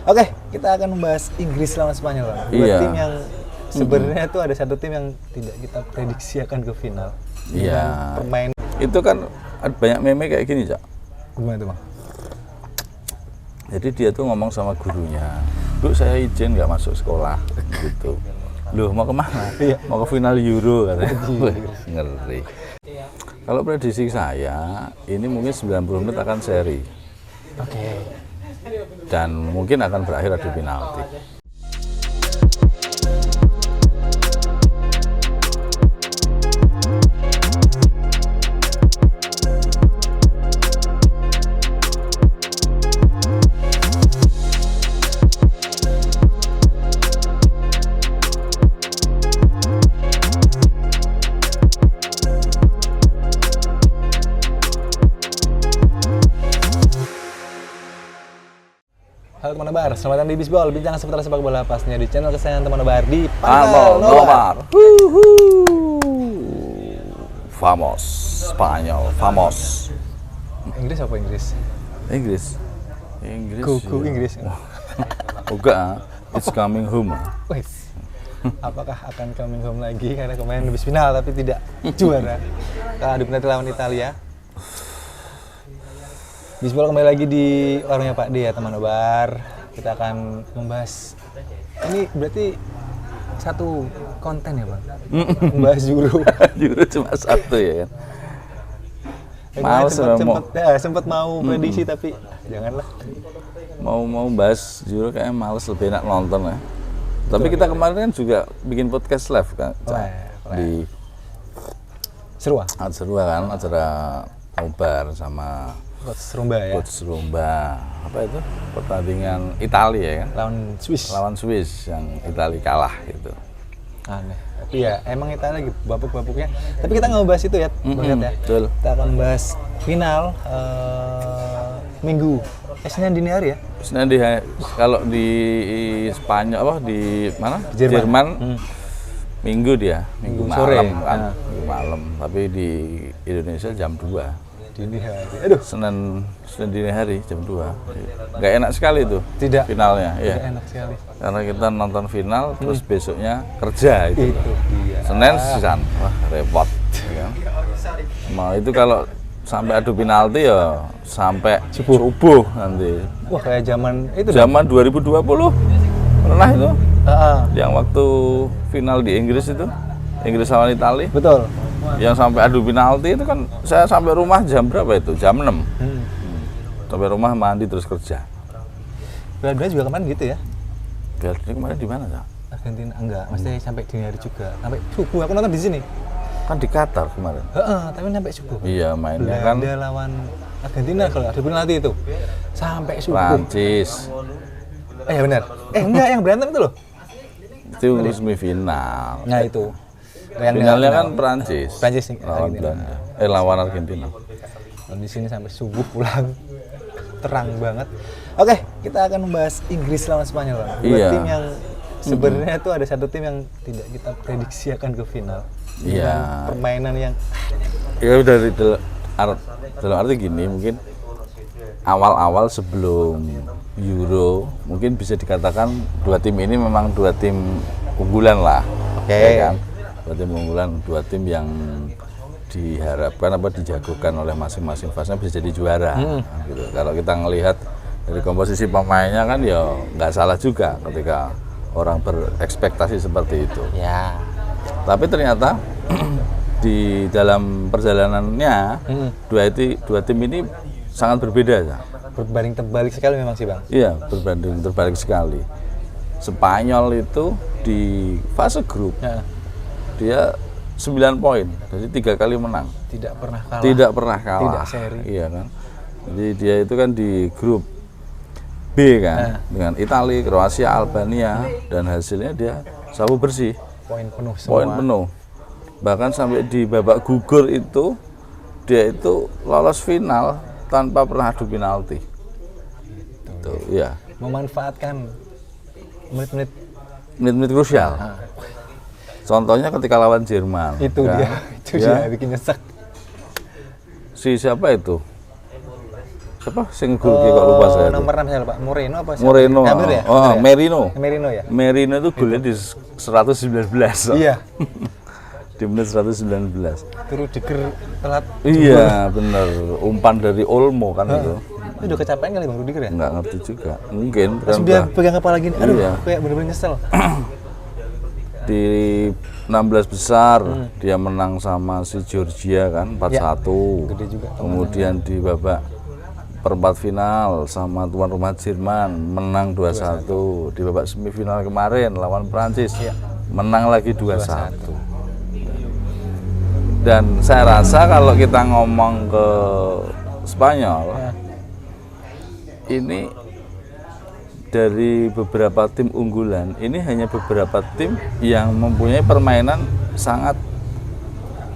Oke, kita akan membahas Inggris lawan Spanyol, Bang. Dua tim yang sebenarnya tuh ada satu tim yang tidak kita prediksi akan ke final. Iya. Permain. Itu kan ada banyak meme kayak gini, Cak. Gimana tuh, Bang? Jadi dia tuh ngomong sama gurunya, "Bu, saya izin nggak masuk sekolah." Gitu. Loh, mau kemana? Iya. Mau ke final Euro katanya. Wih, ngeri. Kalau prediksi saya, ini mungkin 90 menit akan seri. Oke. Dan mungkin akan berakhir adu penalti. Halo teman Nobar, selamat datang di Bisbol, bincang seputar sepak bola pasnya di channel kesayangan teman Nobar di Pangkal Nobar. Famos, Spanyol, famos. Inggris apa Inggris? Inggris. Inggris. Go Inggris. Enggak, it's coming home. Wes. Apakah akan coming home lagi karena kemarin habis final tapi tidak juara? Kalau adu penalti lawan Italia. Bisbol kembali lagi di warungnya Pak D ya teman Nobar. Kita akan membahas, ini berarti satu konten ya Bang? Membahas Euro. Euro cuma satu ya kan. Sempat mau prediksi tapi janganlah. Mau bahas Euro kayaknya males, lebih enak nonton ya. Tapi kita kemarin kan juga bikin podcast live kan. Di Serua kan acara Nobar sama Coach Rumba ya. Coach Rumba. Apa itu? Pertandingan Italia ya kan? Lawan Swiss yang Italia kalah gitu. Aneh. Tapi ya emang Italia lagi babuk-babuknya. Tapi kita nggak bahas itu ya, ya. Betul. Kita akan bahas final Minggu. Senin dini hari ya. Senin kalau di Spanyol apa di mana? Jerman. Minggu dia, Minggu sore malam kan. Minggu malam. Tapi di Indonesia jam 2. Dini hari. Aduh. Senin dini hari jam 2. Nggak enak sekali itu. Tidak. Finalnya, Tidak ya. enak sekali. Karena kita nonton final, terus besoknya kerja itu. Iya. Senin sisan, wah repot. Ya. Mau itu kalau sampai adu penalti ya sampai subuh nanti. Wah kayak zaman itu. Zaman 2020 pernah itu. Yang waktu final di Inggris itu, Inggris lawan Italia. Betul. Yang sampai adu penalti itu kan saya sampai rumah jam berapa itu? Jam 6. Sampai rumah mandi terus kerja. Belanda juga kemarin gitu ya? Belanda kemarin di mana, Cak? Argentina enggak, maksudnya sampai dini hari juga. Sampai subuh aku nonton di sini. Kan di Qatar kemarin. Tapi sampai subuh. Iya, mainnya kan Belanda lawan Argentina kalau adu penalti itu. Sampai subuh. Prancis. Ya benar. Enggak, yang berantem itu loh. Itu semifinal. Nah itu. Finalnya kan Prancis lawan Argentina. Belanda. Lawan Argentina. Dan di sini sampai subuh pulang. Terang banget. Oke, kita akan membahas Inggris lawan Spanyol. Dua tim yang sebenarnya tuh ada satu tim yang tidak kita prediksi akan ke final. Iya. Permainan yang Ya dari dalam arti gini, mungkin awal-awal sebelum Euro mungkin bisa dikatakan dua tim ini memang dua tim unggulan lah. Oke. Ya kan? Dua tim unggulan, dua tim yang diharapkan dijagokan oleh masing-masing fasenya bisa jadi juara. Gitu. Kalau kita ngelihat dari komposisi pemainnya kan ya nggak salah juga ketika orang berekspektasi seperti itu. ya. Tapi ternyata di dalam perjalanannya dua tim ini sangat berbeda ya. Berbanding terbalik sekali memang sih Bang. Iya, berbanding terbalik sekali. Spanyol itu di fase grup dia 9 poin, jadi 3 kali menang. Tidak pernah kalah. Tidak seri. Iya kan. Jadi dia itu kan di grup B kan, dengan Italia, Kroasia, Albania, dan hasilnya dia sapu bersih. Poin penuh semua. Poin penuh. Bahkan sampai di babak gugur itu dia itu lolos final tanpa pernah adu penalti. Itu ya. Memanfaatkan menit-menit krusial. Contohnya ketika lawan Jerman. Itu kan? dia bikin nyesek. Si siapa itu? siapa sing golnya kok lupa saya. Nomor 6 saya lupa. Moreno apa siapa? Moreno. Ya, bener ya? Oh, Bener ya? Merino. Merino ya? Merino itu golnya di 119. Iya. Di menit 119. Itu Rudiger telat. Iya, bener. Umpan dari Olmo kan itu. Itu udah kecapean kali Bang Rudiger ya? Nggak ngerti juga. Mungkin Terus dia pegang kepala gini. Aduh, Iya. kayak bener-bener nyesel. di 16 besar dia menang sama si Georgia kan 4-1. Gede juga. Kemudian di babak perempat final sama tuan rumah Jerman menang 2-1. Di babak semifinal kemarin lawan Prancis menang lagi 2-1. Dan saya rasa kalau kita ngomong ke Spanyol ini dari beberapa tim unggulan, ini hanya beberapa tim yang mempunyai permainan sangat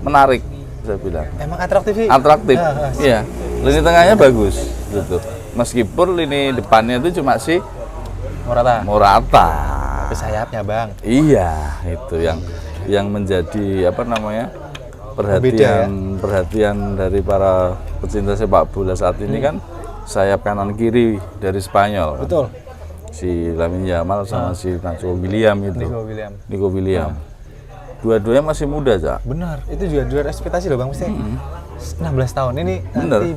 menarik, saya bilang. Emang atraktif sih? Atraktif, iya. Lini tengahnya bagus, gitu. Meskipun lini depannya itu cuma si Morata. Tapi sayapnya Bang. Iya, itu yang menjadi apa namanya perhatian dari para pecinta sepak bola saat ini kan sayap kanan kiri dari Spanyol. Betul. Kan? Si Lamine Yamal sama si Nacho William itu. Nico William. Dua-duanya masih muda, Cak. Benar, itu juga di luar ekspektasi loh Bang. Mesti 16 tahun. Ini nanti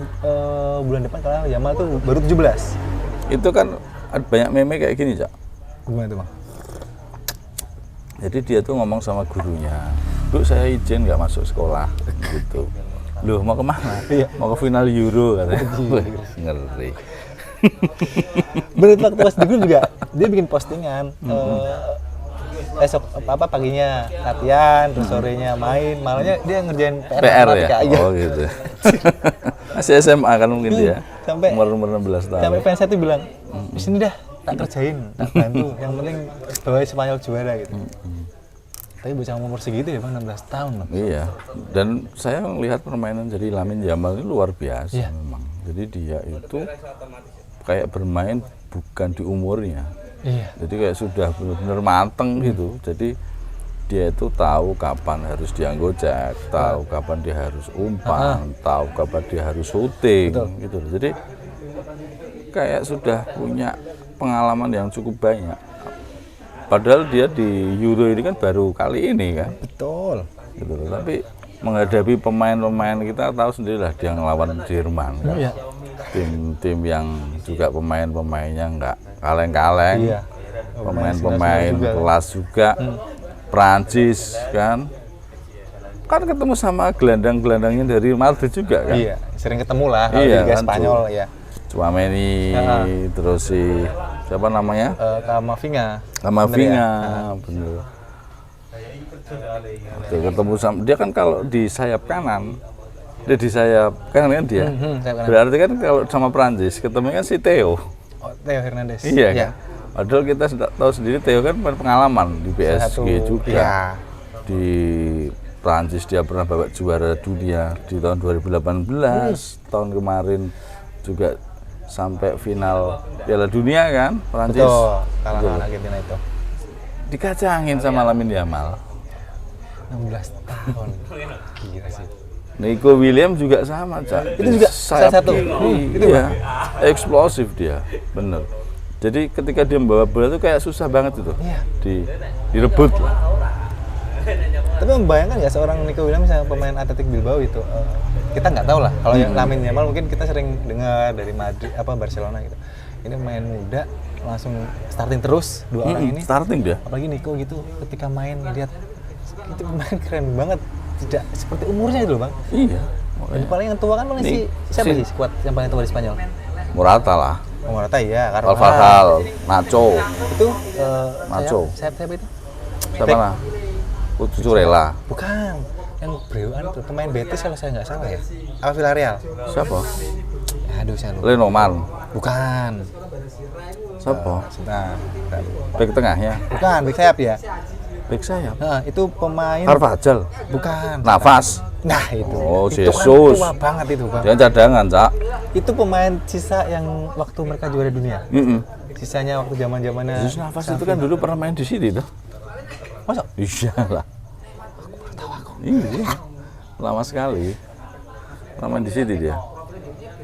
bulan depan kalau Yamal tuh baru 17. Itu kan ada banyak meme kayak gini, Cak. Gimana tuh Bang? Jadi dia tuh ngomong sama gurunya, "Duk, saya izin nggak masuk sekolah." Gitu. Loh, mau kemana? Mau ke final Euro katanya. Ngeri. Bener, waktu pas dulu juga dia bikin postingan esok paginya latihan, terus sorenya main, malamnya dia ngerjain PR ya? Aja. Oh gitu. Masih SMA kan mungkin dia. Sampai umur 16 tahun. Sampai fans saya tuh bilang, di sini dah tak kerjain, tak bantu. Yang penting bawa Spanyol juara gitu. Tapi bocah umur segitu ya Bang, 16 tahun loh. Iya. Dan saya melihat permainan dari Lamine Yamal ini luar biasa memang. Jadi dia itu kayak bermain bukan di umurnya. Iya. Jadi kayak sudah benar-benar mateng gitu. Jadi dia itu tahu kapan harus dia gocek, tahu kapan dia harus umpan, tahu kapan dia harus syuting gitu. Jadi kayak sudah punya pengalaman yang cukup banyak. Padahal dia di Euro ini kan baru kali ini kan. Betul. Gitu. Tapi menghadapi pemain-pemain kita tahu sendirilah dia ngelawan Jerman kan. Iya. Tim-tim yang juga pemain-pemainnya nggak kaleng-kaleng. Iya. Pemain-pemain kelas juga. Prancis kan ketemu sama gelandang-gelandangnya dari Madrid juga kan. Iya, sering ketemu lah kalau iya, di Liga kan, Spanyol ya. Tchouaméni, terus si siapa namanya? Camavinga. Bener. Tuh, ketemu sama dia kan kalau di sayap kanan, dia di sayap kanan kan dia. Berarti kan kalau sama Prancis ketemu kan si Theo. Theo Hernandez. Iya kan? Padahal kita tahu sendiri Theo kan pengalaman di PSG juga. Iya. Di Prancis dia pernah bawa juara dunia di tahun 2018. Tahun kemarin juga sampai final Piala Dunia kan Prancis. Betul, kalah Argentina itu. Dikacangin sama Lamine Yamal. 16 tahun. Gila sih. Nico William juga sama, Cak. Itu juga salah satu. Itu ya. Eksplosif dia, bener. Jadi ketika dia membawa bola itu kayak susah banget itu. Iya. Direbut lah. Tapi membayangkan ya seorang Nico Williams misalnya pemain Athletic Bilbao itu kita nggak tahu lah. Kalau yang Lamine Yamal mungkin kita sering dengar dari Madrid Barcelona gitu. Ini pemain muda langsung starting terus dua orang ini. Starting dia. Apalagi Nico gitu ketika main lihat itu pemain keren banget. Tidak seperti umurnya itu loh Bang. Iya. Yang paling tua kan paling siapa sih skuad yang paling tua di Spanyol? Morata lah. Morata iya, Carvajal, Nacho. Itu Nacho. Siapa itu? Siapa lah? Cucurella. Bukan. Yang Breuan pemain Betis kalau saya nggak salah ya. Apa Villarreal? Siapa? Aduh saya lupa. Lenoman. Bukan. Siapa? Sebentar. Back tengahnya. Bukan, back sayap ya. Back sayap. Nah, itu pemain Carvajal. bukan. Navas. Nah, itu. Oh, itu Jesus. kan tua banget itu, Bang. Dia cadangan, Cak. Itu pemain sisa yang waktu mereka juara dunia. Sisanya waktu zaman-zamannya. Jesus Navas itu kan dulu pernah main di sini tuh. Masa? Iya lah. Iya. Lama sekali. Pernah main di sini dia.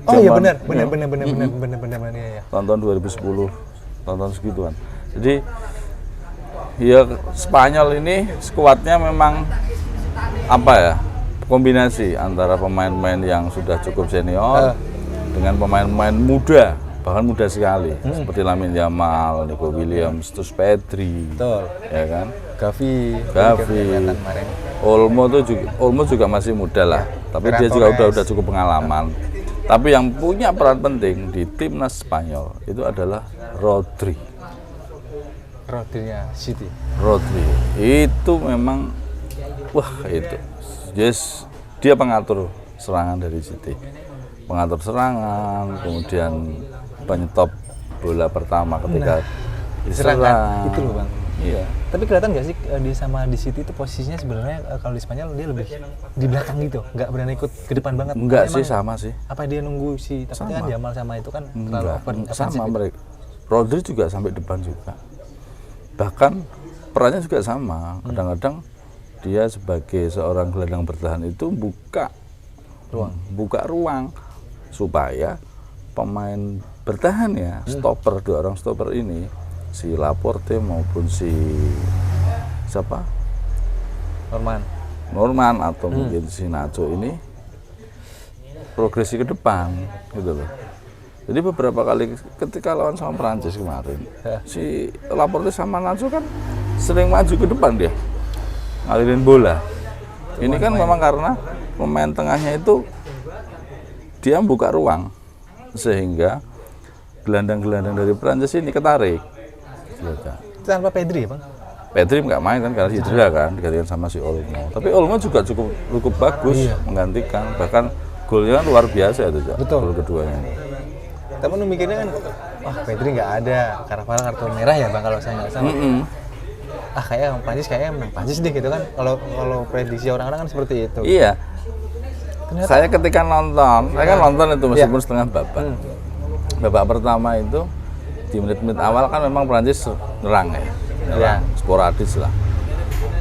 Oh iya Zaman- benar ya. tahun 2010, tahun segituan. Jadi ya Spanyol ini skuadnya memang apa ya, kombinasi antara pemain-pemain yang sudah cukup senior dengan pemain-pemain muda, bahkan muda sekali, seperti Lamine Yamal, Nico Williams, terus Pedri, Betul. ya kan, Gavi. Kemarin. Olmo juga masih muda lah, tapi dia juga Torres. udah cukup pengalaman. Tapi yang punya peran penting di timnas Spanyol itu adalah Rodri. Rodrinya City. Rodri itu memang dia pengatur serangan dari City, pengatur serangan, kemudian penyetop bola pertama ketika diserang. Itu loh bang. Iya. Tapi kelihatan nggak sih di City itu posisinya sebenarnya kalau di Spanyol dia lebih di belakang gitu, nggak berani ikut ke depan banget. Enggak Emang sih, sama sih. Apa dia nunggu si tapi kan Yamal sama itu kan terlalu Enggak, offensif sama gitu. mereka. Rodri juga sampai depan juga. Bahkan perannya juga sama. Kadang-kadang dia sebagai seorang gelandang bertahan itu buka ruang supaya pemain bertahan ya, stopper, dua orang stopper ini, si Laporte maupun si siapa? Norman atau mungkin si Nacho ini progresi ke depan gitu loh. Jadi beberapa kali ketika lawan sama Prancis kemarin, si Laporte sama Nacho kan sering maju ke depan dia, ngalirin bola. Ini kan memang karena pemain tengahnya itu dia buka ruang sehingga gelandang-gelandang dari Prancis ini ketarik. Itu tanpa Pedri ya bang? Pedri nggak main kan karena cedera kan, digantikan sama si Olmo. Tapi Olmo juga cukup bagus menggantikan, bahkan golnya kan luar biasa itu, Betul. gol keduanya. Tapi lu mikirnya kan, wah Pedri nggak ada, Carvajal kartu merah ya bang kalau saya nggak salah. Kayak Prancis kayaknya menang Prancis deh gitu kan. Kalau prediksi orang-orang kan seperti itu. Iya. Ternyata, Saya ketika nonton, saya kan nonton itu meskipun setengah babak. Babak pertama itu di menit-menit awal kan memang Prancis nyerang ya, sporadis lah.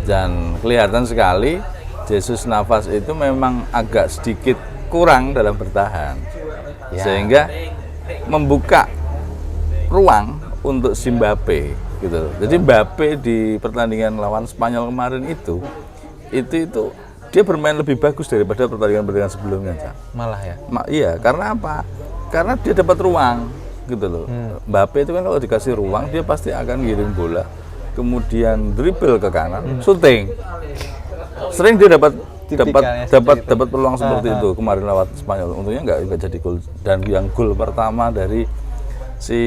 Dan kelihatan sekali Jesus Navas itu memang agak sedikit kurang dalam bertahan, sehingga membuka ruang untuk si Mbappe gitu. Jadi Mbappe di pertandingan lawan Spanyol kemarin itu dia bermain lebih bagus daripada pertandingan sebelumnya, Cak. malah ya. Iya, karena apa? Karena dia dapat ruang gitu loh. Mbappe itu kan kalau dikasih ruang dia pasti akan ngirim bola, kemudian dribble ke kanan, syuting. Sering dia dapat peluang seperti itu kemarin lewat Spanyol. Untungnya nggak jadi gol. Dan yang gol pertama dari si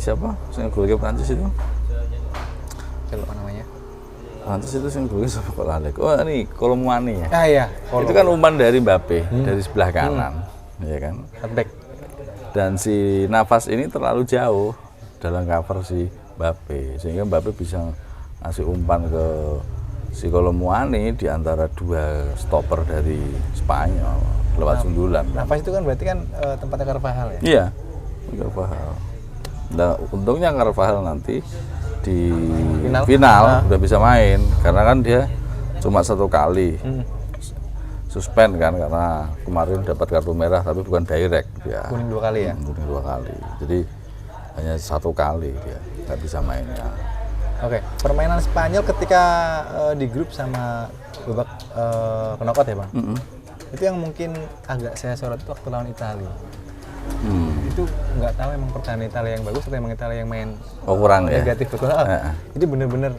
siapa? Yang gol ke Prancis itu? Siapa namanya? Prancis itu yang golnya siapa kok lali? Oh ini Kolomuani ya. Iya. Itu kan umpan dari Mbappe dari sebelah kanan, ya kan? Cutback. Dan si Navas ini terlalu jauh dalam cover si Mbappe, sehingga Mbappe bisa ngasih umpan ke si Kolomuani di antara dua stopper dari Spanyol lewat sundulan. Navas itu kan berarti kan tempatnya Carvajal ya? Iya, Carvajal. Nah, untungnya Carvajal nanti di final udah bisa main karena kan dia cuma satu kali suspend kan karena kemarin dapat kartu merah tapi bukan direct dia. Kuning 2 kali ya? Kuning 2 kali. Jadi hanya 1 kali dia nggak bisa mainnya. Oke, permainan Spanyol ketika di grup sama babak knockout ya bang? Itu yang mungkin agak saya sorot itu waktu lawan Italia. Itu nggak tahu emang pertahanan Italia yang bagus atau emang Italia yang main kurang ya? negatif betul. Jadi bener-bener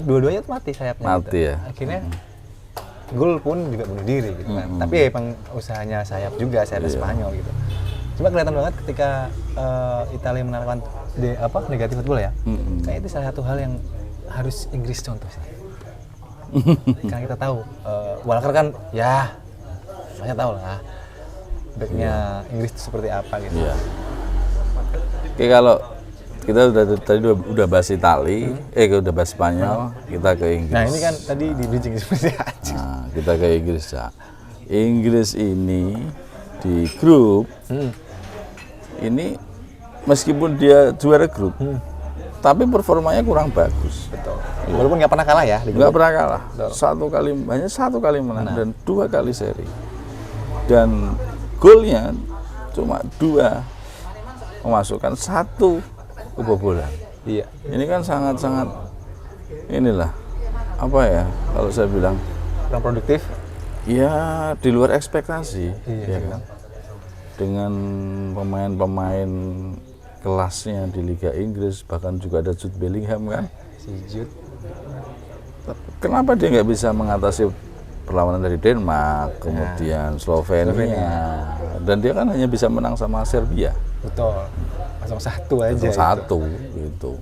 dua-duanya tuh mati sayapnya. Mati gitu. ya. Akhirnya gol pun juga bunuh diri gitu kan. Tapi ya emang usahanya sayap juga, sayap Spanyol gitu. Cuma kelihatan banget ketika Italia menaklukkan negatif football ya. Kayak itu salah satu hal yang harus Inggris contoh sih. Karena kita tahu Walker kan ya saya tahu lah backnya Inggris itu seperti apa gitu. Iya. Oke, kalau kita udah bahas Itali, udah bahas Spanyol, kita ke Inggris. Nah ini kan tadi di bridging seperti aja. Nah, kita ke Inggris ya. Inggris ini di grup ini meskipun dia juara grup, tapi performanya kurang bagus. Betul. Walaupun nggak pernah kalah ya. Nggak pernah kalah. Hanya satu kali menang dan 2 kali seri. Dan golnya cuma 2 memasukkan 1 kebobolan. Iya. Ini kan sangat-sangat inilah apa ya kalau saya bilang Kurang produktif. ya di luar ekspektasi. Iya, Ya kan? Dengan pemain-pemain kelasnya di Liga Inggris, bahkan juga ada Jude Bellingham kan. Si Jude. Kenapa dia nggak bisa mengatasi perlawanan dari Denmark, kemudian Slovenia, dan dia kan hanya bisa menang sama Serbia. Betul. Langsung 1 aja. 1 gitu.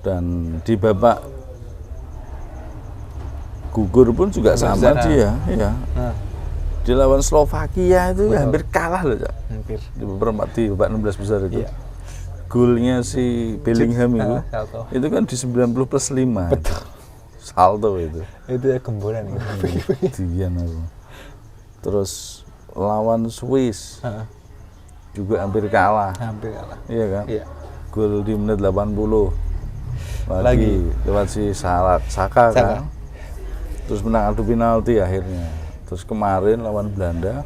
Dan di babak gugur pun juga sama dia, ya. Nah, Di lawan Slovakia itu hampir kalah loh, Cak. hampir. Di babak 16 besar itu. Iya. Golnya si Bellingham itu kan di 90 plus 5. Betul. Salto itu. Itu ya gemboran ya. Dian aku. Terus lawan Swiss Heeh. juga hampir kalah. Hampir kalah. Iya kan? Iya. Gol di menit 80. Lagi lewat si Saka kan. Terus menang adu penalti akhirnya. Terus kemarin lawan Belanda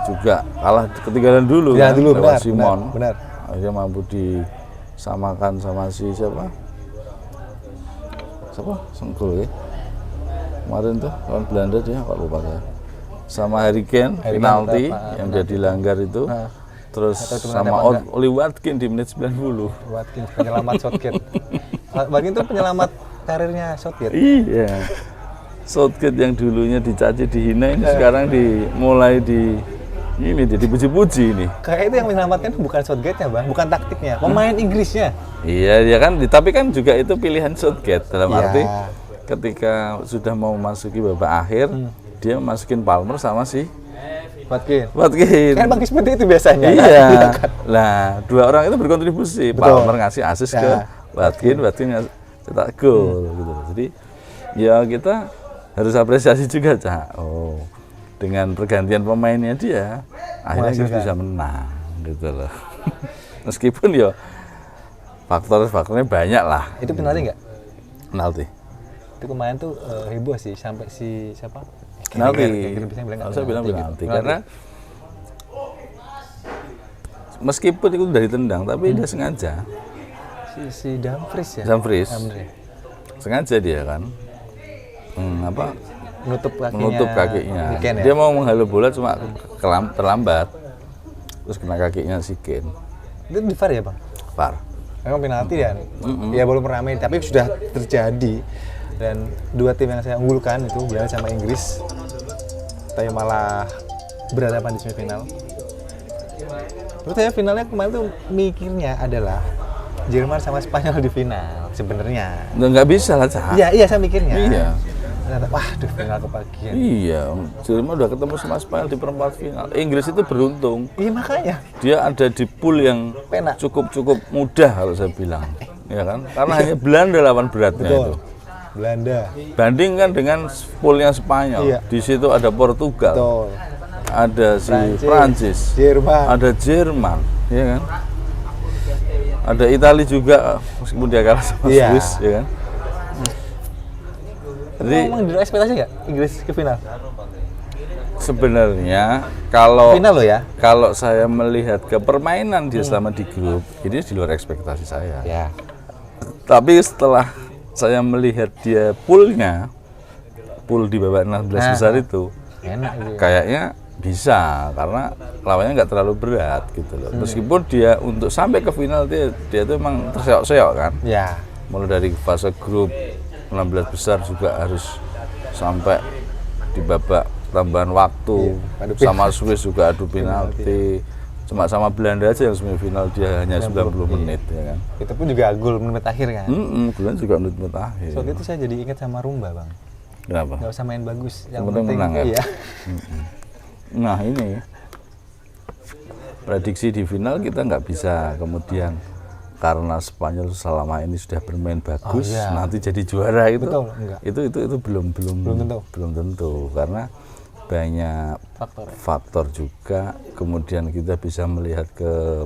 juga kalah ketinggalan dulu Ya, kan, dulu lewat benar, Simon. benar. Akhirnya mampu disamakan sama si siapa? Sengkul ya. Kemarin tuh lawan Belanda dia kok lupa saya. Sama Harry Kane penalti yang dia dilanggar itu. Terus sama Oli Watkins di menit 90. Watkins penyelamat Southgate. Watkins itu penyelamat karirnya Southgate. Iya. Southgate yang dulunya dicaci dihina ini sekarang mulai dipuji-puji ini. Kayak itu yang menyelamatkan bukan Southgate-nya, Bang, bukan taktiknya, pemain Inggrisnya. Iya, dia kan, tapi kan juga itu pilihan Southgate dalam Iya. arti ketika sudah mau memasuki babak akhir, dia masukin Palmer sama si Watkins. Watkins. Kan bagus seperti itu biasanya. Iya. Kan? Nah, 2 orang itu berkontribusi. Betul. Palmer ngasih assist ke Watkins cetak gol gitu. Jadi ya kita harus apresiasi juga, Cak. Oh, dengan pergantian pemainnya dia akhirnya kita bisa menang gitu loh. Meskipun ya faktor-faktornya banyak lah. Itu penalti nggak? Penalti. Itu kemarin tuh heboh sih sampai si siapa? Penalti. Saya bilang penalti karena meskipun itu dari tendang tapi dia sengaja. Si Dumfries ya. Dumfries. Sengaja dia kan menutup kakinya. Ken, ya? Dia mau menghalau bola cuma terlambat. Terus kena kakinya si Ken. Itu di VAR ya, Bang? VAR. Memang penalti dan ya belum ramai tapi sudah terjadi. Dan 2 tim yang saya unggulkan itu Belanda sama Inggris, tapi malah berhadapan di semifinal. Menurut saya finalnya kemarin tuh mikirnya adalah Jerman sama Spanyol di final sebenarnya. Nggak bisa lah, Cak. Iya saya mikirnya. Iya. Ternyata, wah, final kebagian. Iya, Jerman udah ketemu sama Spanyol di perempat final. Inggris itu beruntung. Iya makanya. Dia ada di pool yang Penak. cukup mudah kalau saya bilang, ya kan? Karena hanya Belanda lawan beratnya itu. Belanda. Bandingkan dengan poolnya Spanyol. Iya. Di situ ada Portugal, Betul. ada si Prancis, Jerman. ada Jerman, ya kan? Ada Italia juga meskipun dia kalah sama Swiss, ya kan? Jadi memang di luar ekspektasi nggak Inggris ke final? Sebenarnya kalau Final loh ya. Kalau saya melihat ke permainan dia selama di grup, ini di luar ekspektasi saya. Ya. Tapi setelah saya melihat dia poolnya, pool di babak 16 besar itu, Enak gitu. kayaknya bisa karena lawannya nggak terlalu berat gitu loh. Meskipun dia untuk sampai ke final dia itu emang terseok-seok kan. Ya. Mulai dari fase grup 16 besar juga harus sampai di babak tambahan waktu. Sama Swiss juga adu penalti. Cuma sama Belanda aja yang semifinal dia hanya 90 menit ya kan. Itu pun juga gol menit akhir kan. Belanda juga menit akhir. Soal itu saya jadi ingat sama Rumba, Bang. Kenapa? Nggak usah main bagus, yang penting penting menang, ya? iya. Nah ini prediksi di final kita nggak bisa kemudian karena Spanyol selama ini sudah bermain bagus nanti jadi juara itu. Betul, enggak. Itu belum tentu karena banyak faktor juga. Kemudian kita bisa melihat ke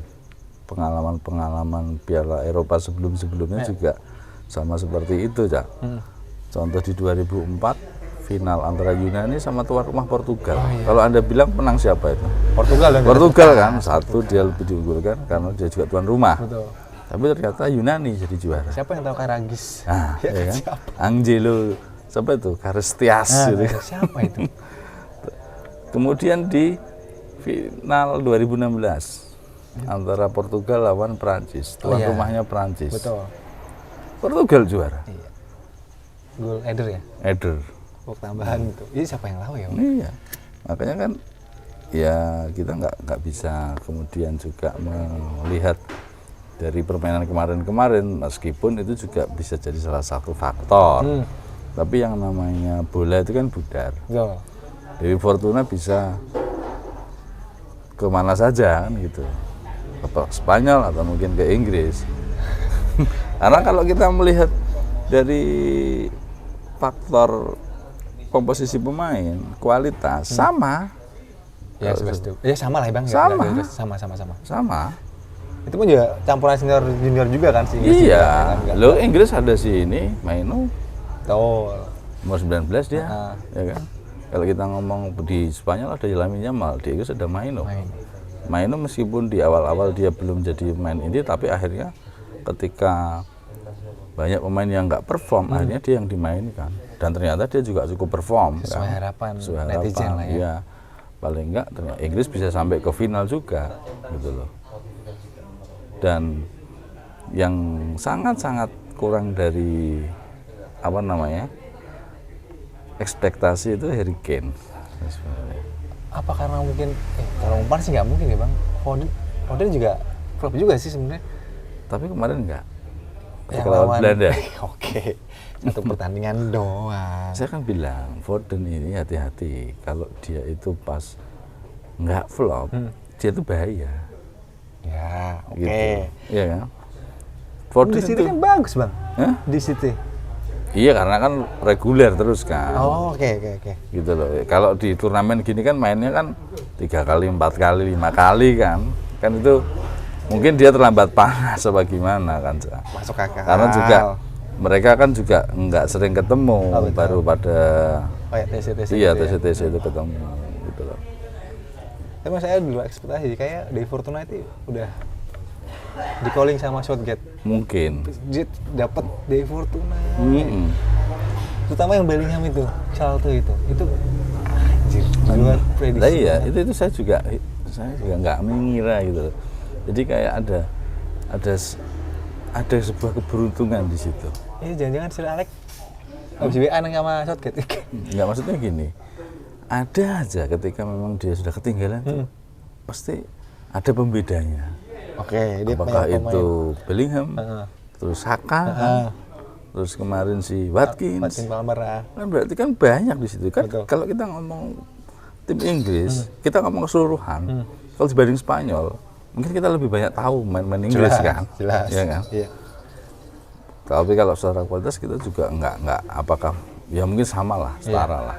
pengalaman Piala Eropa sebelumnya juga sama seperti itu, Cak. Contoh di 2004 final antara Yunani sama tuan rumah Portugal. Kalau Anda bilang menang siapa itu? Portugal dan Portugal kan, satu dia lebih diunggulkan karena dia juga tuan rumah. betul. Tapi ternyata Yunani jadi juara. Siapa yang tahu Karagis? Nah, Ya, ya kan? siapa? Angelo, siapa itu? Karestias. gitu. Siapa itu? Kemudian di final 2016 antara Portugal lawan Prancis, tuan iya. rumahnya Prancis. Betul. Portugal juara. Iya. Gol Eder ya? Eder. Gol tambahan itu. Ini siapa yang tahu ya? Bang? Iya. Makanya kan ya kita nggak bisa kemudian juga melihat dari permainan kemarin-kemarin, meskipun itu juga bisa jadi salah satu faktor. Tapi yang namanya bola itu kan pudar. Betul. Dewi Fortuna bisa kemana saja kan gitu, atau Spanyol atau mungkin ke Inggris. Karena kalau kita melihat dari faktor komposisi pemain, kualitas sama. Ya, ya sama lah ya Bang. Sama. Ya, sama. Sama. Itu pun juga campuran senior junior juga kan sih. Iya. Lo Inggris ada si ini, Maino. Betul. Umur 19 dia, ya kan. Kalau kita ngomong di Spanyol ada Lamine Yamal, di Inggris ada Maino. Maino meskipun di awal-awal dia belum jadi pemain inti, tapi akhirnya ketika banyak pemain yang nggak perform, akhirnya dia yang dimainkan. Dan ternyata dia juga cukup perform. Sesuai kan? harapan Sesuai netizen lah ya. Iya. Paling enggak ternyata Inggris bisa sampai ke final juga, gitu loh. Dan yang sangat-sangat kurang dari apa namanya ekspektasi itu Harry Kane. Apa karena mungkin kalau umpan sih nggak mungkin ya Bang. Foden juga flop juga sih sebenarnya. Tapi kemarin enggak. Yang Lawan lawan Belanda. Oke. Satu pertandingan doang. Saya kan bilang Foden ini hati-hati, kalau dia itu pas nggak flop, dia itu bahaya. Ya, oke. Gitu. Iya kan? Foden Di City itu kan bagus Bang. Hah? Di City. Iya, karena kan reguler terus kan. Oh, oke. Gitu loh. Kalau di turnamen gini kan mainnya kan 3 kali, 4 kali, 5 kali kan. Kan itu mungkin dia terlambat panas apa gimana kan. Masuk akal. Karena juga mereka kan juga nggak sering ketemu, baru pada ya TC-TC. iya gitu ya. TC-TC itu ketemu gitu loh. Tapi saya dulu ekspektasi kayak Dewi Fortuna itu udah di calling sama Southgate. Mungkin. Dia dapat Dewi Fortuna. Mm-mm. Terutama yang Bellingham itu, Salto itu anjir, luar prediksi. Nah, iya, itu saya juga nggak mengira gitu loh. Jadi kayak ada sebuah keberuntungan di situ. Ini jangan-jangan Sir Alex habis WA sama Southgate. Nggak, maksudnya gini, ada aja ketika memang dia sudah ketinggalan tuh, pasti ada pembedanya. Oke, dia Apakah pemain. itu Bellingham, terus Saka, terus kemarin si Watkins, Martin Palmer. kan berarti kan banyak di situ kan. Betul. Kalau kita ngomong tim Inggris, kita ngomong keseluruhan. Kalau dibanding Spanyol, mungkin kita lebih banyak tahu main-main Inggris kan, Jelas. ya kan. Iya. Tapi kalau secara kualitas kita juga nggak apakah ya mungkin sama lah, setara lah.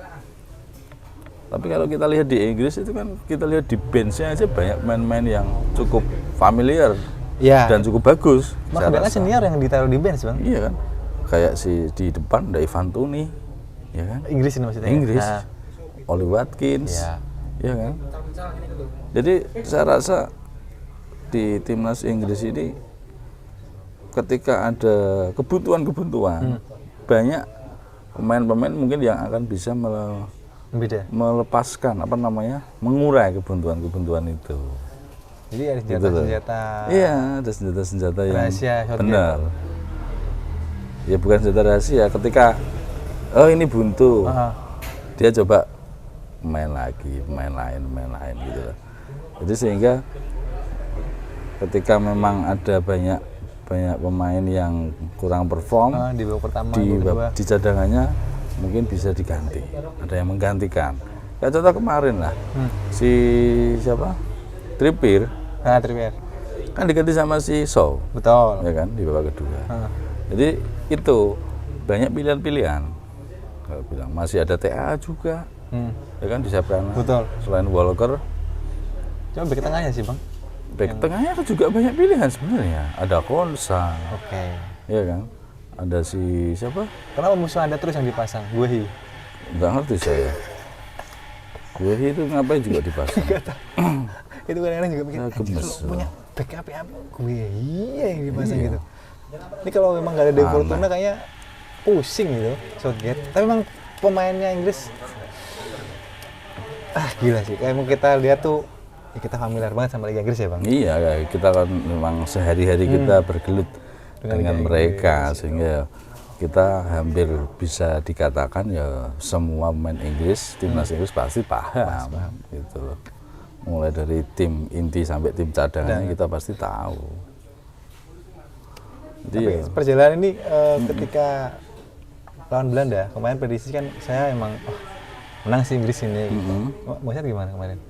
Tapi kalau kita lihat di Inggris itu kan kita lihat di benchnya aja banyak main-main yang cukup familiar dan cukup bagus. Kebanyakan senior yang ditaruh di bench Bang. Iya kan, kayak si di depan ada Ivan Toney, ya kan. Inggris ini maksudnya. Inggris, Nah, Oli Watkins, Iya. ya kan. Jadi saya rasa di timnas Inggris ini ketika ada kebutuhan banyak pemain-pemain mungkin yang akan bisa beda. melepaskan mengurai kebutuhan itu. Jadi ada senjata-senjata. Iya, ada senjata-senjata yang rahasia, benar. Ya bukan senjata rahasia. Ketika ini buntu, dia coba main lagi, main lain gitu lah. Jadi sehingga ketika memang ada banyak pemain yang kurang perform Di babak pertama, di cadangannya mungkin bisa diganti, ada yang menggantikan. Kayak contoh kemarin lah, si siapa? Trippier. Trippier. Kan diganti sama si Shaw. Betul. Ya kan, di babak kedua. Jadi itu banyak pilihan-pilihan. Kalau bilang masih ada TA juga. Ya kan di sayap kanan. Betul. Selain Walker. Cuma bek tengahnya sih, Bang. Bek tengahnya juga banyak pilihan sebenarnya. Ada Konsa. Oke. Ya kan? Ada si siapa? Kenapa musuh Anda terus yang dipasang? Guehi. Nggak ngerti saya. Ya itu ngapain juga dipasang? Itu kadang-kadang juga mikir, Ya, anjir gemes. lo punya back apa gue iya yang dipasang gitu. Ini kalau memang nggak ada De Fortuna kayaknya pusing gitu Southgate. Tapi memang pemainnya Inggris gila sih. Kayak kita lihat tuh ya kita familiar banget sama Liga Inggris ya bang. Iya, kita kan memang sehari-hari kita bergelut dengan mereka sehingga kita hampir bisa dikatakan ya semua pemain Inggris, timnas Inggris pasti paham gitu loh. Mulai dari tim inti sampai tim cadangannya kita pasti tahu. Jadi Tapi perjalanan ini ketika lawan Belanda kemarin prediksi kan saya emang menang sih Inggris ini. Maksudnya gimana kemarin?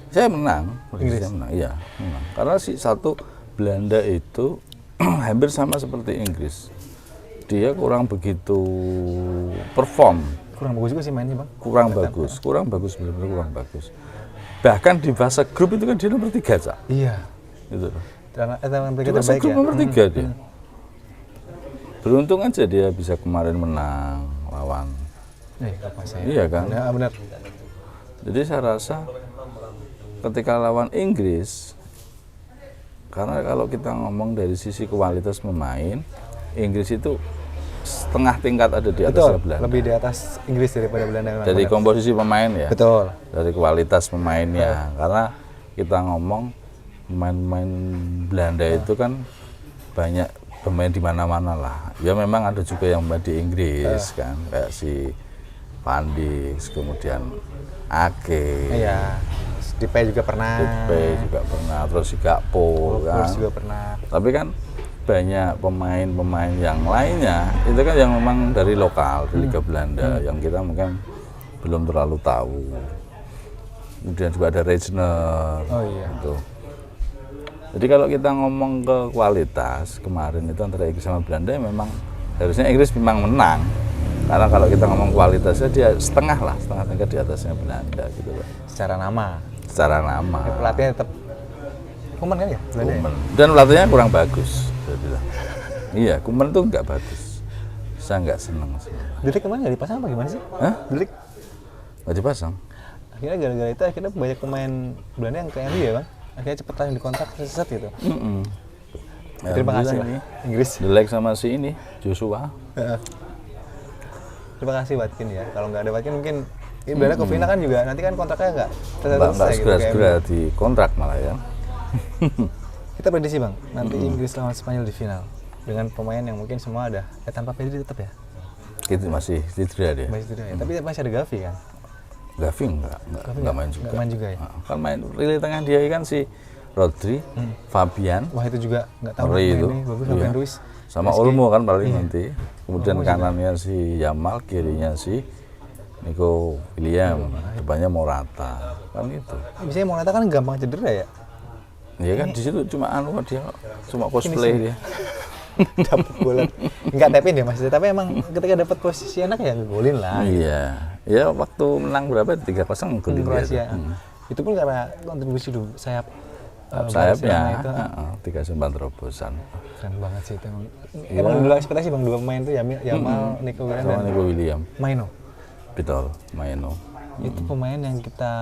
saya menang, Inggris? saya menang, iya menang. Karena satu Belanda itu hampir sama seperti Inggris. Dia kurang begitu perform, Kurang bagus juga sih mainnya bang. kurang bagus, benar-benar kurang bagus. Bahkan di fase grup itu kan dia nomor 3, Cak. Iya. Gitu loh. Tangan Di mereka fase terbaik grup ya. nomor 3 dia. Beruntung aja dia bisa kemarin menang lawan. Apa saya? Iya kan? Ya, benar. Jadi saya rasa ketika lawan Inggris, karena kalau kita ngomong dari sisi kualitas pemain, Inggris itu setengah tingkat ada di atas Betul. Belanda. Lebih di atas Inggris daripada Belanda. memang Dari benar. komposisi pemain ya, Betul. dari kualitas pemainnya. Karena kita ngomong pemain-pemain Belanda itu kan banyak pemain di mana-mana lah. Ya memang ada juga yang main di Inggris kan, kayak si Van Dijk, kemudian Ake, Iya. Depay juga pernah. Depay juga pernah, terus si Gakpo kan. Wolves juga pernah. Tapi kan banyak pemain-pemain yang lainnya itu kan yang memang dari lokal di Liga Belanda yang kita mungkin belum terlalu tahu. Kemudian juga ada Regener. Oh iya. Gitu. Jadi kalau kita ngomong ke kualitas kemarin itu antara Inggris sama Belanda ya memang harusnya Inggris memang menang. Karena kalau kita ngomong kualitasnya dia setengah tingkat di atasnya Belanda gitu loh. Secara nama. Secara nama. Pelatihnya tetap Koeman kan ya? Belanda ya? Koeman. Dan pelatihnya kurang bagus, saya bilang. Iya, Koeman tuh nggak bagus. Saya nggak seneng sih. Delik kemarin nggak dipasang apa gimana sih? Hah? Delik Nggak dipasang? akhirnya gara-gara itu akhirnya banyak pemain Belanda yang ke MU ya bang. Akhirnya cepet langsung dikontrak set gitu. Terima kasih lah Inggris. Delek sama si ini, Joshua. Terima kasih Watkin ya. Kalau nggak ada Watkin mungkin ini Belanda Kovina kan juga nanti kan kontraknya nggak Nggak selesai gitu. segera-segera di kontrak malah ya. Kita prediksi bang, nanti Inggris lawan Spanyol di final dengan pemain yang mungkin semua ada. Tanpa Pedri tetap ya. Itu masih cedera dia. Masih tidak ya. Tapi masih ada Gavi kan. Gavi nggak main juga. Nggak main juga ya. Nah, kan main lini tengah dia kan si Rodri, Fabian, Wah itu juga nggak tahu Ori itu, ini bagus iya. Fabian Ruiz. sama Olmo kan paling nanti. Kemudian kanannya si Yamal, kirinya si Nico William, depannya Morata, kan gitu. Biasanya Morata kan gampang cedera ya. Ya kan di situ cuma dia cuma cosplay dia. Dapat golin. Enggak tapin ya Mas, tapi emang ketika dapat posisi enak ya ngegolin lah. Iya. Ya waktu menang berapa? 3-0 golin dia. Kroasia. Itu pun karena kontribusi sayap Sayapnya itu 3 terobosan. keren banget sih itu emang. Emang dulu ekspektasi bang dua pemain itu Yamal, Nico William Sama dan Nico William. Maino. Betul, Maino. Itu pemain yang kita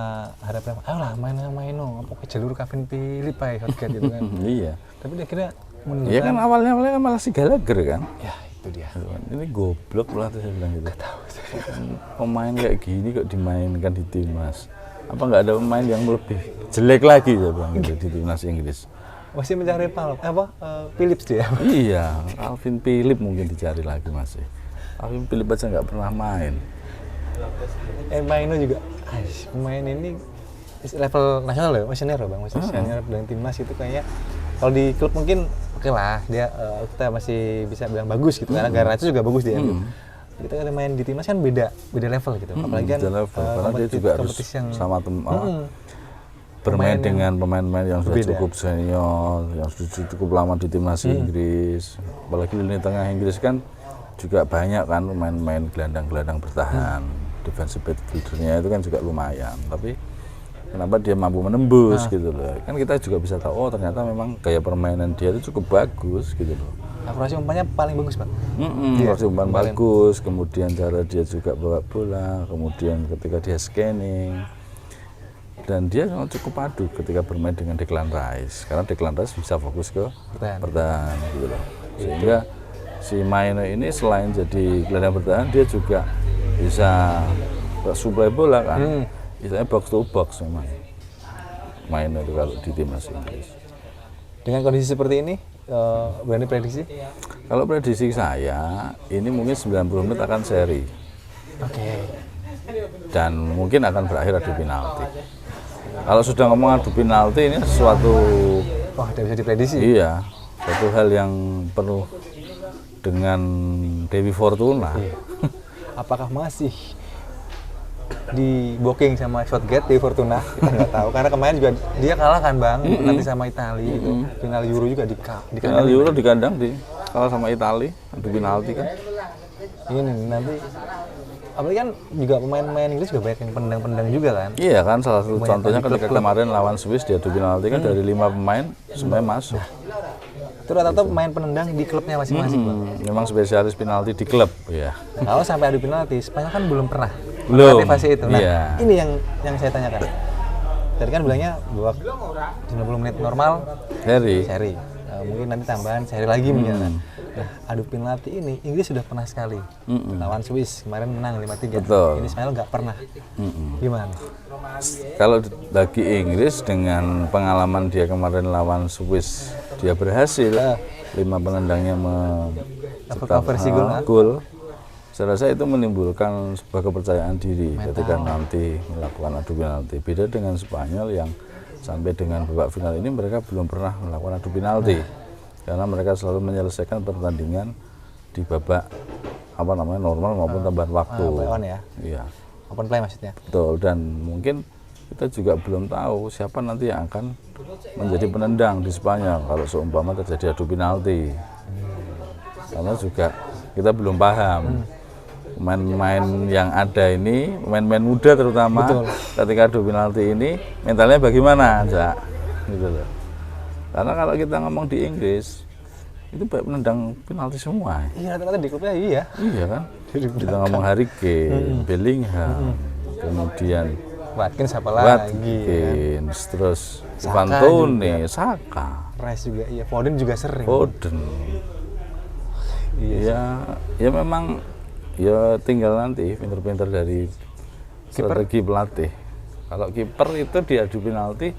harapkan, ayolah main yang Maino, apa ke jalur Kevin Phillips ya Southgate gitu kan. Iya. Tapi dia kira menurut Iya kan awalnya kan malah si Gallagher kan. ya itu dia. Ini goblok lah tuh saya bilang gitu. Pemain kayak gini kok dimainkan di timnas. Apa nggak ada pemain yang lebih jelek lagi saya bilang gitu di timnas Inggris. Masih mencari Phillips dia. Iya, Calvin Phillips mungkin dicari lagi masih. Calvin Phillips aja nggak pernah main. Maino juga, pemain ini level nasional loh, masih senior loh bang, masih senior dan timnas itu kayaknya kalau di klub mungkin oke lah dia kita masih bisa bilang bagus gitu karena Garnacho juga bagus dia. Kita kan main di timnas kan beda level gitu, apalagi kan Karena dia juga harus yang sama bermain dengan pemain-pemain yang sudah berbeda. cukup senior, yang sudah cukup lama di timnas Inggris. Apalagi lini tengah Inggris kan juga banyak kan pemain-pemain gelandang-gelandang bertahan. Defensive midfielder-nya itu kan juga lumayan. Tapi kenapa dia mampu menembus gitu loh. Kan kita juga bisa tahu, oh ternyata memang gaya permainan dia itu cukup bagus gitu loh. Akurasi umpannya paling bagus, Pak. Akurasi umpan bagus, kemudian cara dia juga bawa bola, kemudian ketika dia scanning, dan dia cukup padu ketika bermain dengan Declan Rice, karena Declan Rice bisa fokus ke bertahan gitu loh. Sehingga si Maino ini selain jadi gelandang bertahan, dia juga bisa suplai bola kan, istilahnya box to box memang. Maino itu kalau di timnas Inggris. Dengan kondisi seperti ini, berani prediksi? Kalau prediksi saya, ini mungkin 90 menit akan seri. Oke. Dan mungkin akan berakhir adu penalti. Kalau sudah ngomong adu penalti, ini sesuatu... Wah, tidak bisa diprediksi. Iya, suatu hal yang penuh dengan Dewi Fortuna. Iya. Apakah masih di booking sama Southgate Dewi Fortuna? Kita nggak tahu, karena kemarin juga dia kalah kan Bang, nanti sama Italia gitu. Final Euro juga di Final Euro di kandang kalah sama Italia, adu penalti kan. Ini nanti apalagi kan juga pemain-pemain Inggris juga banyak yang pendang-pendang juga kan. Iya kan, salah satu contohnya ketika kemarin lawan Swiss dia adu penalti kan dari 5 pemain semuanya masuk. Itu rata-rata pemain penendang di klubnya masing-masing Bang. Memang spesialis penalti di klub ya. Kalau sampai adu penalti, Spanyol kan belum pernah belum fase itu. Nah, iya. ini yang saya tanyakan. Tadi kan bilangnya bahwa 90 menit normal seri. Mungkin nanti tambahan seri lagi mungkin. Nah, adu penalti ini Inggris sudah pernah sekali lawan Swiss, kemarin menang 5-3. Betul. Ini Spanyol nggak pernah. Gimana? Kalau bagi Inggris dengan pengalaman dia kemarin lawan Swiss, dia berhasil 5 penendangnya mencetak gol. Saya rasa itu menimbulkan sebuah kepercayaan diri ketika nanti melakukan adu penalti. Beda dengan Spanyol yang sampai dengan babak final ini mereka belum pernah melakukan adu penalti. Karena mereka selalu menyelesaikan pertandingan di babak normal maupun tambahan waktu. Ya. Iya. Open play maksudnya. Betul, dan mungkin kita juga belum tahu siapa nanti yang akan menjadi penendang di Spanyol kalau seumpama terjadi adu penalti. Karena juga kita belum paham. Pemain-pemain yang ada ini, pemain-pemain muda terutama, ketika adu penalti ini mentalnya bagaimana, Cak? Gitu loh. Karena kalau kita ngomong di Inggris, itu banyak penendang penalti semua. Iya, rata-rata di klubnya iya. Iya kan? Kita ngomong Harry Kane, Bellingham, kemudian Watkins apa lagi? Watkins, terus Ivan Toney, Saka, Rice juga, iya. Foden juga sering. Foden. Iya, ya memang ya tinggal nanti pinter-pinter dari strategi pelatih. Kalau kiper itu di adu penalti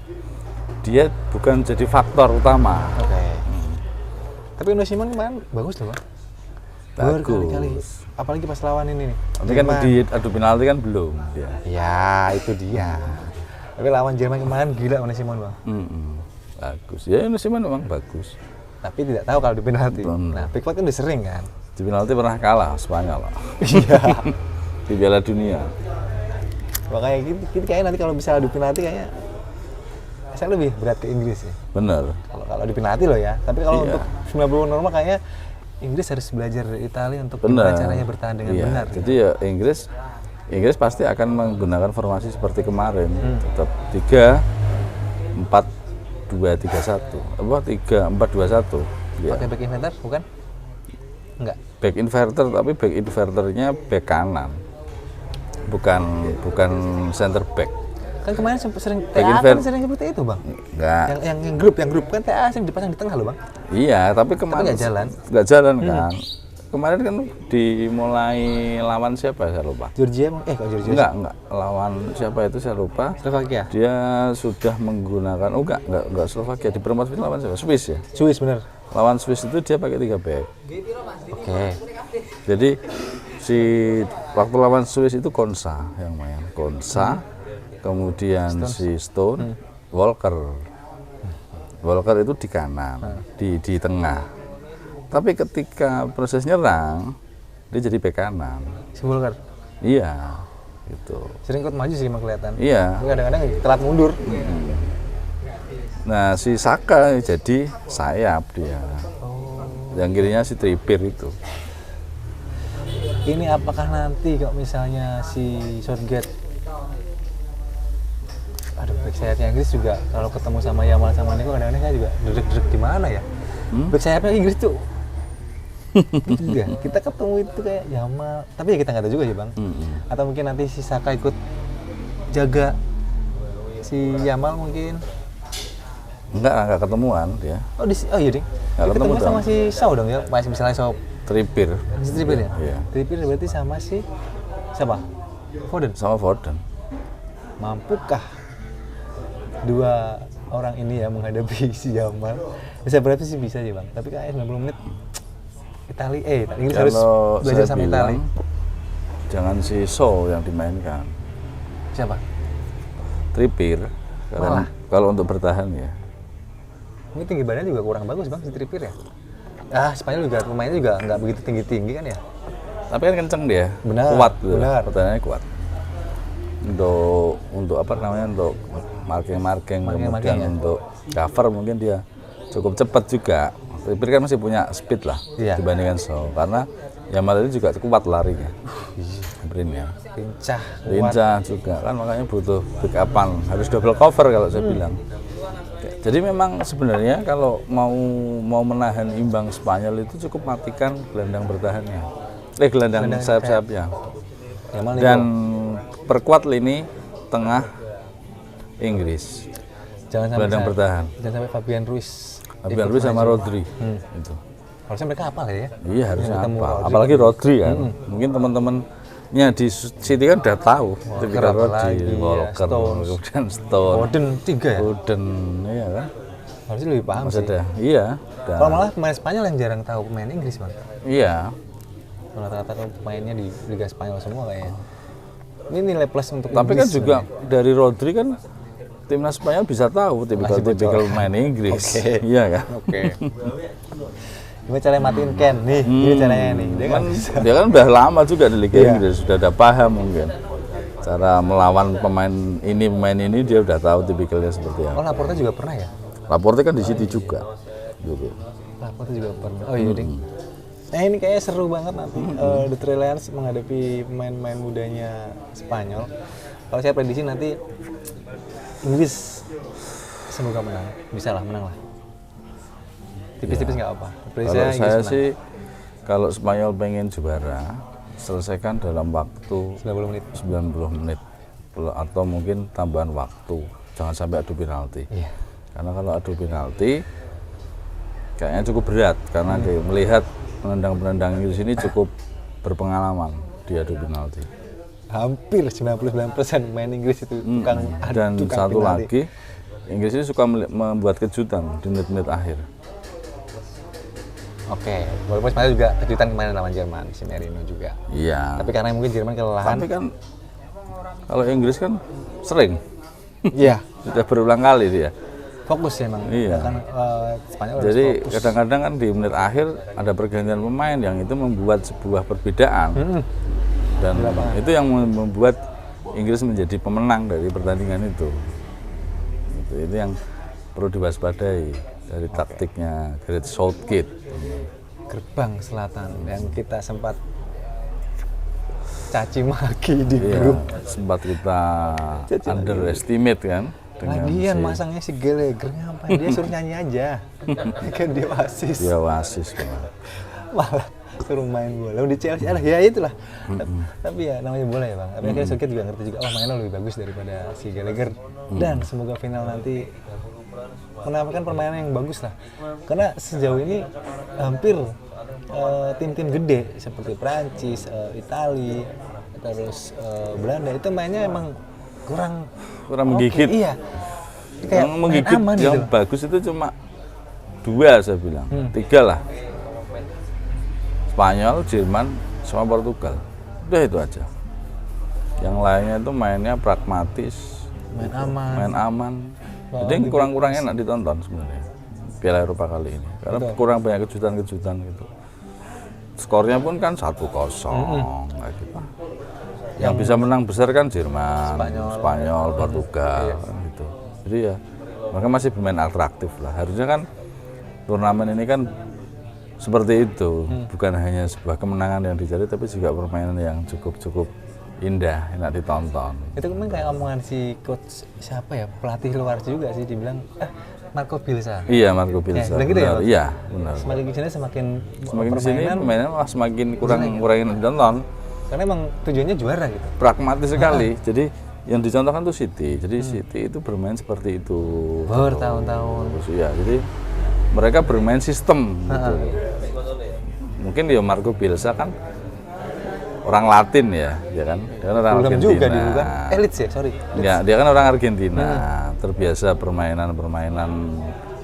dia bukan jadi faktor utama. Oke. Tapi Unai Simon kemarin bagus loh, Pak. Bagus. Berkali-kali. Apalagi pas lawan ini nih. Tapi kan di adu penalti kan belum dia. Ya, itu dia. Tapi lawan Jerman kemarin gila Unai Simon, Bang. Bagus. Ya Unai Simon memang bagus. Tapi tidak tahu kalau di penalti. Nah, Pickford kan udah sering kan. Di penalti pernah kalah Spanyol. Iya. Di Piala Dunia. Makanya gitu kayaknya nanti kalau bisa adu penalti kayaknya saya lebih berat ke Inggris ya. Bener. Kalau di penalti loh ya. Tapi kalau untuk 90 normal kayaknya Inggris harus belajar dari Italia untuk gimana caranya bertahan dengan benar. Jadi ya Inggris pasti akan menggunakan formasi seperti kemarin. Tetap 3-4-2-3-1. Apa 3-4-2-1. Ya. Pakai back inverter bukan? Enggak. Back inverter, tapi back inverternya back kanan. Bukan center back. Kan kemarin sering TA kan sering seperti itu, Bang. Enggak. Yang grup kan TA sering dipasang di tengah loh, Bang. Iya, tapi kemarin nggak jalan kan. Kemarin kan dimulai lawan siapa saya lupa. Georgia kok Georgia? Enggak. Lawan siapa itu saya lupa. Slovakia. Dia sudah menggunakan enggak Slovakia, di perempat final lawan siapa? Swiss ya? Swiss benar. Lawan Swiss itu dia pakai 3 back. Oke. Jadi waktu lawan Swiss itu Konsa yang main. Konsa, kemudian si Stone, Walker. Walker itu di kanan, di tengah. Tapi ketika proses nyerang, dia jadi bek kanan. Si Walker? Iya, gitu. Sering ikut maju sih emang kelihatan. Iya. Kadang-kadang telat mundur. Nah, si Saka jadi sayap dia. Yang kirinya si Trippier itu. Ini apakah nanti kalau misalnya si Southgate, back sayapnya Inggris juga kalau ketemu sama Yamal sama Nico kadang-kadang saya juga deg-deg gimana ya? Back sayapnya Inggris tuh Itu juga kita ketemu itu kayak Yamal, tapi ya kita nggak tahu juga ya bang. Atau mungkin nanti si Saka ikut jaga si Yamal mungkin. Enggak ketemuan dia. Oh iya ding. Nggak Dia ketemu ketemu sama dong. si Shaw dong ya, pas misalnya Shaw. Trippier Si Trippier ya? Iya. Trippier berarti sama si siapa? Foden. sama Foden. Mampukah dua orang ini ya menghadapi si Yamal? Bisa berarti sih bisa sih bang. Tapi kayak 90 menit Inggris harus Kalau belajar saya sama Itali. bilang jangan si Shaw yang dimainkan, Siapa? Trippier. Karena kalau untuk bertahan ya. Ini tinggi badannya juga kurang bagus bang si Trippier ya. Spanyol juga pemainnya juga nggak begitu tinggi kan ya. Tapi kan kenceng dia, Benar, kuat gitu. benar. Pertahanannya kuat. Untuk apa namanya, untuk marking kemudian ya. untuk cover mungkin dia cukup cepat juga. Trippier kan masih punya speed lah dibandingkan Shaw, karena Yamal ini juga kuat larinya, sprintnya, lincah juga kan, makanya butuh backupan, harus double cover kalau saya bilang. Jadi memang sebenarnya kalau mau menahan imbang Spanyol itu cukup matikan gelandang bertahannya, gelandang sayap-sayapnya, dan perkuat lini tengah Inggris. Gelandang bertahan. Jangan sampai Fabian Ruiz sama Rodri. Itu. Harusnya mereka apa lah ya? Iya harusnya apa. Apalagi Rodri kan. Mungkin teman-temannya di City kan udah tahu. Tipikal Rodri, Walker, kemudian Stone. Foden 3 ya? Foden, iya kan. Harusnya lebih paham sih. Iya. Kalau malah pemain Spanyol yang jarang tahu pemain Inggris bang. Iya. Rata-rata pemainnya di Liga Spanyol semua kayaknya. Ini nilai plus untuk Tapi Inggris kan juga dari Rodri kan timnas Spanyol bisa tahu tipikal pemain Inggris. Iya kan. Oke. Gimana caranya matiin Ken nih? Ini caranya nih. Dia kan udah lama juga di Liga Inggris, sudah ada paham mungkin. Cara melawan pemain ini dia udah tahu tipikalnya seperti apa. Oh, Laporte juga pernah ya? Laporte kan di City juga. Gitu. Laporte juga pernah. Oh iya, ding. Ini kayaknya seru banget nanti The Three Lions menghadapi pemain-pemain mudanya Spanyol. Kalau saya prediksi nanti Inggris semoga menang. Bisa lah, menang lah. Tipis-tipis nggak apa. Kalau saya sih, kalau Spanyol pengen juara, selesaikan dalam waktu 90 menit atau mungkin tambahan waktu. Jangan sampai adu penalti. Iya. Karena kalau adu penalti kayaknya cukup berat karena melihat penendang-penendang Inggris ini cukup berpengalaman di adu penalti. Hampir 99% pemain Inggris itu tukang dan tukang satu penalti. lagi, Inggris ini suka membuat kejutan di menit-menit akhir. Oke, walaupun Spanyol juga kejutan kemarin lawan Jerman, si Merino juga. Iya. Tapi karena mungkin Jerman kelelahan. Tapi kan kalau Inggris kan sering. Iya. Sudah berulang kali dia. Fokus ya emang. Iya. Kan Spanyol Jadi harus fokus. kadang-kadang kan di menit akhir ada pergantian pemain yang itu membuat sebuah perbedaan. Dan itu yang membuat Inggris menjadi pemenang dari pertandingan itu. Itu yang perlu diwaspadai dari taktiknya Gareth Southgate. Gerbang Selatan yang kita sempat caci maki di grup. Sempat kita underestimate kan. Lagian masangnya si Gallagher ngapain? Dia suruh nyanyi aja. Kan dia wasis. Dia wasis. Malah suruh main bola. Di Chelsea ya itulah. Tapi ya namanya bola ya bang. Tapi akhirnya Southgate juga ngerti juga. Mainnya lebih bagus daripada si Gallagher. Dan semoga final nanti menampilkan permainan yang bagus lah. Karena sejauh ini hampir tim-tim gede seperti Prancis, Italia, terus Belanda itu mainnya emang kurang menggigit. Iya. Kayak yang menggigit aman yang gitu. bagus itu cuma 2 saya bilang. 3 lah. Spanyol, Jerman, sama Portugal. Udah itu aja. Yang lainnya itu mainnya pragmatis, main aman. Jadi kurang-kurang enak ditonton sebenarnya Piala Eropa kali ini. Karena kurang banyak kejutan-kejutan gitu. Skornya pun kan 1-0 kayak gitu. Yang bisa menang besar kan Jerman, Spanyol, Portugal gitu. Jadi ya mereka masih bermain atraktif lah. Harusnya kan turnamen ini kan seperti itu, bukan hanya sebuah kemenangan yang dicari, tapi juga permainan yang cukup indah, enak ditonton. Itu kemarin kayak omongan si coach siapa ya, pelatih luar juga sih, dibilang Marco Bielsa. Iya, Marco Bielsa. udah gitu ya, benar. Bang? Iya, benar. Semakin kesini semakin Kesini permainan malah semakin kurangin ditonton. karena emang tujuannya juara gitu. Pragmatis sekali. Jadi yang dicontohkan tuh City. Jadi City itu bermain seperti itu. Bertahun-tahun. Terus ya, jadi mereka bermain sistem gitu. Mungkin ya Marco Bielsa kan orang Latin ya kan? Dia kan orang Belum Argentina. juga dia bukan elit sih, sorry. Enggak, dia kan orang Argentina. Terbiasa permainan-permainan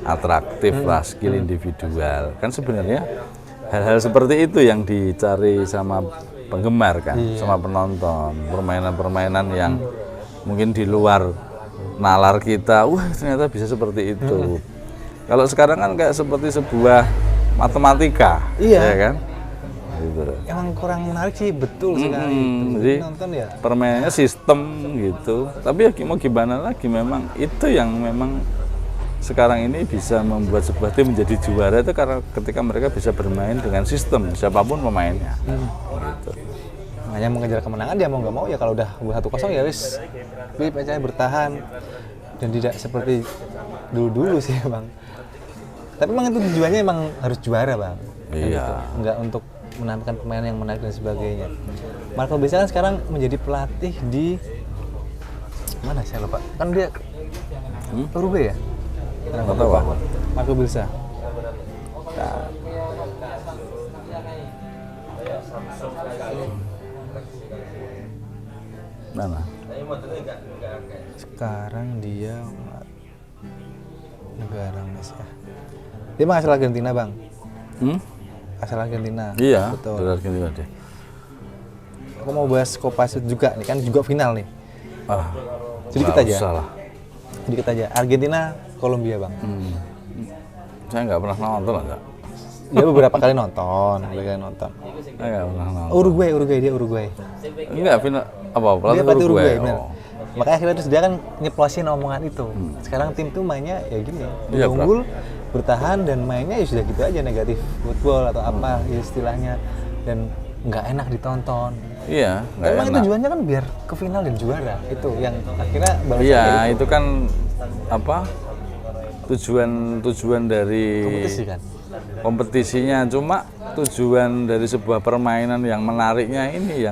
atraktif lah, skill individual. Kan sebenarnya hal-hal seperti itu yang dicari sama penggemar kan, sama penonton. Permainan-permainan yang mungkin di luar nalar kita, wah ternyata bisa seperti itu. Kalau sekarang kan kayak seperti sebuah matematika, Iya. ya kan? Gitu. Emang kurang menarik sih, betul sekali. Jadi Nonton ya. permainannya sistem gitu. Tapi ya mau gimana lagi, memang itu yang memang sekarang ini bisa membuat sebuah tim menjadi juara itu karena ketika mereka bisa bermain dengan sistem siapapun pemainnya. Gitu. Hanya mengejar kemenangan dia mau nggak mau ya, kalau udah 1-0 ya wis Pip aja bertahan dan tidak seperti dulu sih Bang. Tapi emang itu tujuannya emang harus juara Bang. Iya. Nggak untuk menampilkan pemain yang menarik dan sebagainya. Marco Bielsa kan sekarang menjadi pelatih di mana saya lupa. Kan dia Uruguay ya? Nggak tahu aku. Marco Bielsa. Mana? Sekarang dia negara Indonesia. Dia mah asal Argentina Bang. Asal Argentina. Iya, Betul. dari Argentina deh. Aku mau bahas Copa Sud juga nih, kan juga final nih. Sedikit Nggak aja. usah lah. Sedikit aja. Argentina, Kolombia Bang. Saya nggak pernah nonton enggak. Dia beberapa kali nonton, Saya nggak pernah nonton. Uruguay dia Uruguay. Enggak, final apa? Dia pelatih Uruguay, bener. Oh. Makanya akhirnya terus dia kan nyeplosin omongan itu. Sekarang tim tuh mainnya ya gini, Iya, unggul, bertahan dan mainnya ya sudah gitu aja, negatif football atau apa istilahnya, dan nggak enak ditonton. Iya, nggak Memang itu enak. tujuannya kan biar ke final dan juara, itu yang akhirnya balasannya Iya, itu. itu kan apa? Tujuan dari Kompetisi kan. kompetisinya, cuma tujuan dari sebuah permainan yang menariknya ini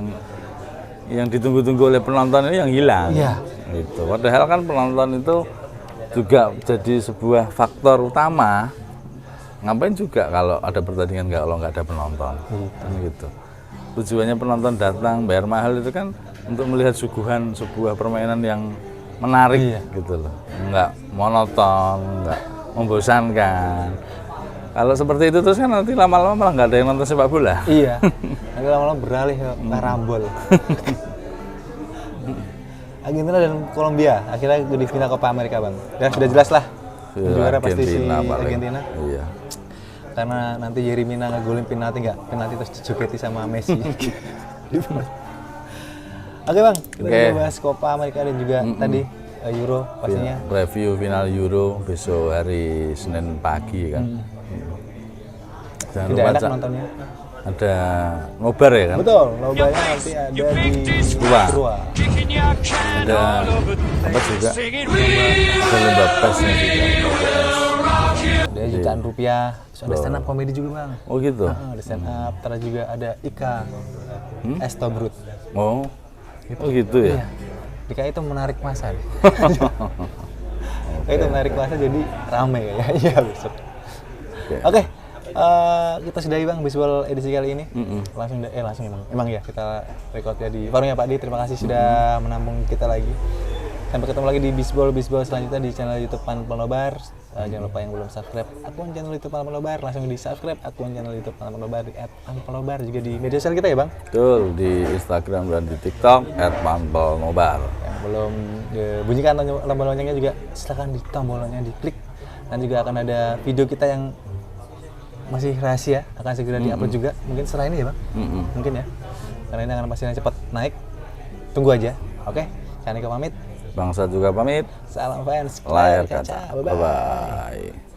yang ditunggu-tunggu oleh penonton ini yang hilang. Iya. Gitu. Padahal kan penonton itu juga jadi sebuah faktor utama. Ngapain juga kalau ada pertandingan kalau nggak ada penonton? Kan gitu. Tujuannya penonton datang bayar mahal itu kan untuk melihat suguhan sebuah permainan yang menarik gitu loh. Nggak monoton, nggak membosankan. Kalau seperti itu terus kan nanti lama-lama malah nggak ada yang nonton sepak bola. Iya. Nanti lama-lama beralih ke karambol. Argentina dan Kolombia akhirnya di final Copa America Bang. Dan sudah jelas lah juara pasti si paling. Argentina. Iya. Karena nanti Yerry Mina ngegolin penalti terus dijogeti sama Messi. Oke Bang, kita juga bahas Copa America dan juga tadi Euro pastinya. Review final Euro besok hari Senin pagi kan. Jangan Tidak lupa enak nontonnya. ada nobar ya kan? Betul, lobanya nanti ada di Tua. Tua. Ada apa juga? Ada lomba pesnya juga. Ada jutaan rupiah, terus ada stand up komedi juga Bang. Oh gitu. Ada stand up, terus juga ada Ika Estobrut. Oh. Oh gitu ya. Iya. Ika itu menarik masa. Itu menarik masa jadi rame ya. Iya besok. Oke. Kita sudahi Bang Bisbol edisi kali ini. Langsung emang ya kita recordnya di warungnya Pak Di. Terima kasih sudah menampung kita lagi. Sampai ketemu lagi di Bisbol selanjutnya di channel YouTube Panpel Nobar. Jangan lupa yang belum subscribe akun channel YouTube Panpel Nobar, langsung di subscribe akun channel YouTube Panpel Nobar di @panpelnobar, juga di media sosial kita ya Bang. Betul, di Instagram dan di TikTok @panpelnobar. Yang belum bunyikan tombol loncengnya juga silakan di tombol loncengnya diklik. Dan juga akan ada video kita yang masih rahasia, akan segera diupload juga, mungkin setelah ini ya Bang. Mungkin ya, karena ini akan pastinya cepat naik. Tunggu aja. Oke, Chandika pamit. Bangsa juga pamit. Salam fans Layar kaca. Bye-bye. Bye-bye.